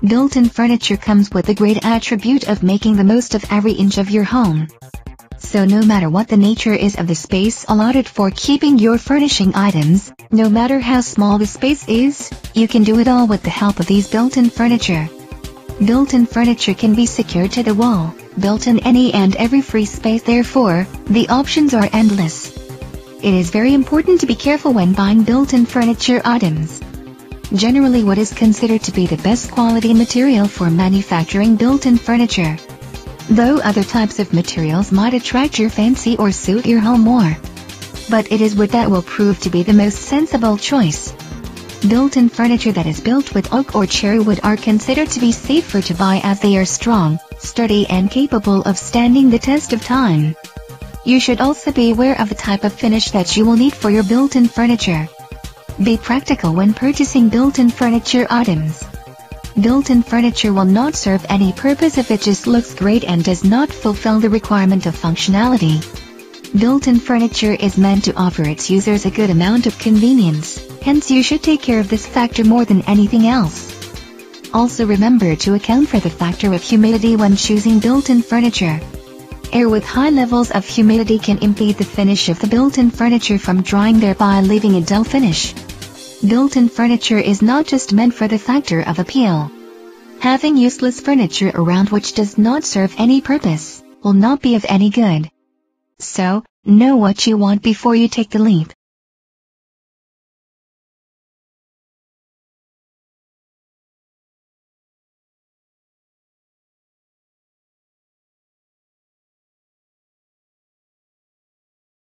Built-in furniture comes with the great attribute of making the most of every inch of your home. So no matter what the nature is of the space allotted for keeping your furnishing items, no matter how small the space is, you can do it all with the help of these built-in furniture. Built-in furniture can be secured to the wall, built in any and every free space, therefore, the options are endless. It is very important to be careful when buying built-in furniture items. Generally, what is considered to be the best quality material for manufacturing built-in furniture. Though other types of materials might attract your fancy or suit your home more. But it is wood that will prove to be the most sensible choice. Built-in furniture that is built with oak or cherry wood are considered to be safer to buy as they are strong, sturdy and capable of standing the test of time. You should also be aware of the type of finish that you will need for your built-in furniture. Be practical when purchasing built-in furniture items. Built-in furniture will not serve any purpose if it just looks great and does not fulfill the requirement of functionality. Built-in furniture is meant to offer its users a good amount of convenience, hence you should take care of this factor more than anything else. Also remember to account for the factor of humidity when choosing built-in furniture. Air with high levels of humidity can impede the finish of the built-in furniture from drying, thereby leaving a dull finish. Built-in furniture is not just meant for the factor of appeal. Having useless furniture around which does not serve any purpose will not be of any good. So, know what you want before you take the leap.